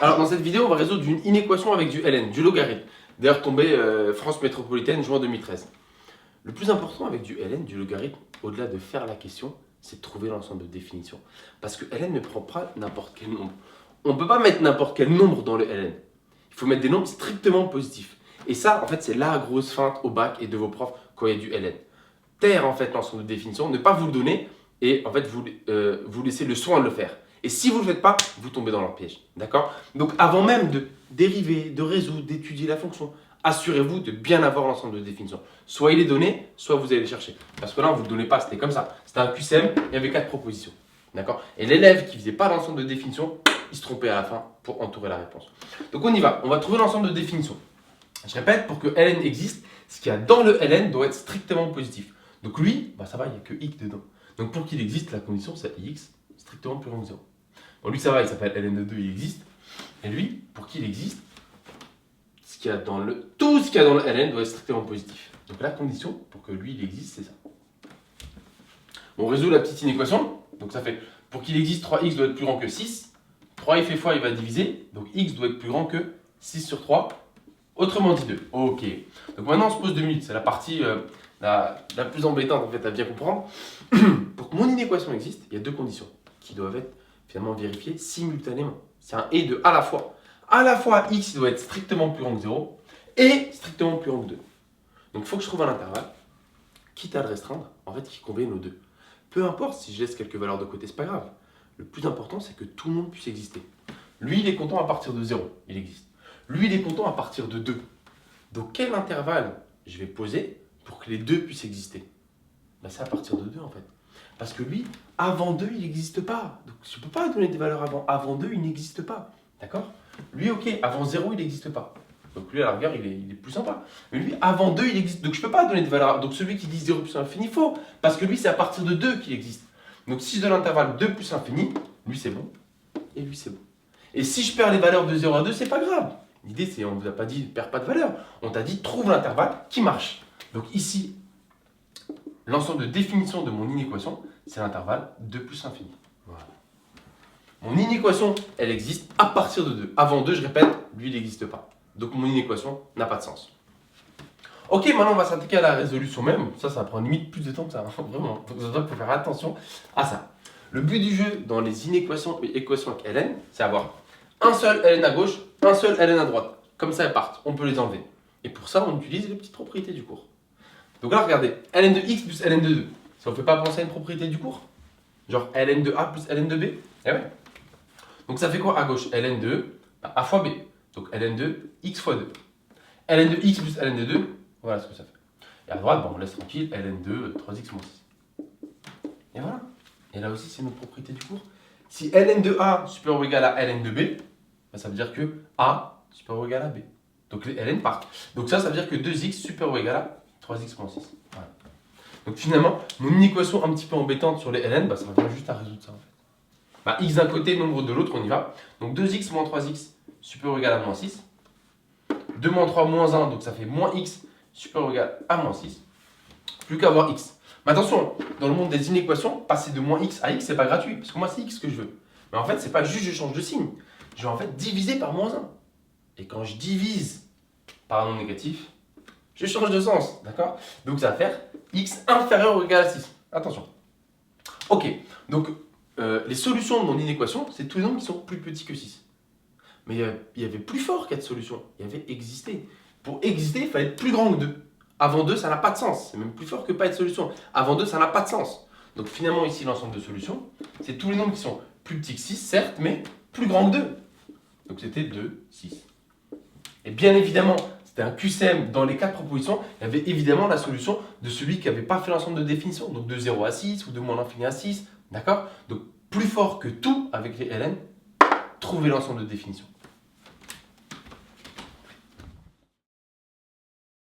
Alors dans cette vidéo, on va résoudre une inéquation avec du ln, du logarithme. D'ailleurs tombé France métropolitaine, juin 2013. Le plus important avec du ln, du logarithme, au-delà de faire la question, c'est de trouver l'ensemble de définitions. Parce que ln ne prend pas n'importe quel nombre. On ne peut pas mettre n'importe quel nombre dans le ln. Il faut mettre des nombres strictement positifs. Et ça, en fait, c'est la grosse feinte au bac et de vos profs quand il y a du ln. Taire en fait l'ensemble de définitions, ne pas vous le donner et en fait vous laissez le soin de le faire. Et si vous ne le faites pas, vous tombez dans leur piège. D'accord? Donc avant même de dériver, de résoudre, d'étudier la fonction, assurez-vous de bien avoir l'ensemble de définitions. Soit il est donné, soit vous allez le chercher. Parce que là, on ne vous le donnait pas, c'était comme ça. C'était un QCM, il y avait 4 propositions. D'accord? Et l'élève qui ne faisait pas l'ensemble de définitions, il se trompait à la fin pour entourer la réponse. Donc on y va, on va trouver l'ensemble de définitions. Je répète, pour que ln existe, ce qu'il y a dans le ln doit être strictement positif. Donc lui, ça va, il n'y a que x dedans. Donc pour qu'il existe, la condition c'est x strictement plus grand que 0. Bon, lui ça va, il s'appelle ln de 2, il existe. Et lui, pour qu'il existe, tout ce qu'il y a dans le ln doit être strictement positif. Donc la condition pour que lui il existe, c'est ça. On résout la petite inéquation. Donc ça fait, pour qu'il existe, 3x doit être plus grand que 6. 3f fois, il va diviser. Donc x doit être plus grand que 6 sur 3. Autrement dit 2. Ok. Donc maintenant on se pose 2 minutes. C'est la partie la plus embêtante en fait à bien comprendre. Pour que mon inéquation existe, il y a deux conditions qui doivent être finalement vérifiées simultanément. C'est un et de à la fois. À la fois x doit être strictement plus grand que 0 et strictement plus grand que 2. Donc il faut que je trouve un intervalle, quitte à le restreindre, en fait qui convienne aux deux. Peu importe si je laisse quelques valeurs de côté, c'est pas grave. Le plus important c'est que tout le monde puisse exister. Lui il est content à partir de 0, il existe. Lui il est content à partir de 2. Donc quel intervalle je vais poser pour que les deux puissent exister? C'est à partir de 2 en fait. Parce que lui, avant 2, il n'existe pas. Donc je ne peux pas donner des valeurs avant. Avant 2, il n'existe pas. D'accord? Lui, ok, avant 0, il n'existe pas. Donc lui, à la rigueur, il est plus sympa. Mais lui, avant 2, il existe. Donc je ne peux pas donner des valeurs. Donc celui qui dit 0 plus infini, faux. Parce que lui, c'est à partir de 2 qu'il existe. Donc si je donne l'intervalle 2 plus infini, lui, c'est bon. Et lui, c'est bon. Et si je perds les valeurs de 0 à 2, c'est pas grave. L'idée, c'est, on ne vous a pas dit, ne perds pas de valeur. On t'a dit, trouve l'intervalle qui marche. Donc ici, l'ensemble de définition de mon inéquation, c'est l'intervalle 2 plus infini. Voilà. Mon inéquation, elle existe à partir de 2. Avant 2, je répète, lui, il n'existe pas. Donc mon inéquation n'a pas de sens. Ok, maintenant on va s'attaquer à la résolution même. Ça va prendre limite plus de temps que ça, vraiment. Donc il faut faire attention à ça. Le but du jeu dans les inéquations et équations avec ln, c'est avoir un seul ln à gauche, un seul ln à droite. Comme ça, elles partent. On peut les enlever. Et pour ça, on utilise les petites propriétés du cours. Donc là, regardez, ln de x plus ln de 2. Ça ne fait pas penser à une propriété du cours? Genre ln de a plus ln de b? Eh ouais. Donc ça fait quoi à gauche? Ln de a fois b. Donc ln de x fois 2. Ln de x plus ln de 2, voilà ce que ça fait. Et à droite, on laisse tranquille, ln de 3x moins 6. Et voilà. Et là aussi, c'est notre propriété du cours. Si ln de a supérieur ou égal à ln de b, ça veut dire que a supérieur ou égal à b. Donc les ln partent. Donc ça veut dire que 2x supérieur ou égal à 3x moins 6. Voilà. Donc finalement, mon inéquation un petit peu embêtante sur les ln, ça revient juste à résoudre ça en fait. X d'un côté, nombre de l'autre, on y va. Donc 2x moins 3x supérieur ou égal à moins 6. 2 moins 3 moins 1, donc ça fait moins x supérieur ou égal à moins 6. Plus qu'à avoir x. Mais attention, dans le monde des inéquations, passer de moins x à x, c'est pas gratuit. Parce que moi, c'est x que je veux. Mais en fait, c'est pas juste je change de signe. Je vais en fait diviser par moins 1. Et quand je divise par un nombre négatif, je change de sens, d'accord? Donc ça va faire x inférieur ou égal à 6. Attention. Ok, donc les solutions de mon inéquation, c'est tous les nombres qui sont plus petits que 6. Mais il y avait plus fort qu'être solution. Il y avait exister. Pour exister, il fallait être plus grand que 2. Avant 2, ça n'a pas de sens. C'est même plus fort que pas être solution. Avant 2, ça n'a pas de sens. Donc finalement, ici, l'ensemble de solutions, c'est tous les nombres qui sont plus petits que 6, certes, mais plus grands que 2. Donc c'était 2, 6. Et bien évidemment, c'était un QCM. Dans les 4 propositions, il y avait évidemment la solution de celui qui n'avait pas fait l'ensemble de définitions. Donc de 0 à 6 ou de moins l'infini à 6. D'accord? Donc plus fort que tout avec les ln, trouver l'ensemble de définitions.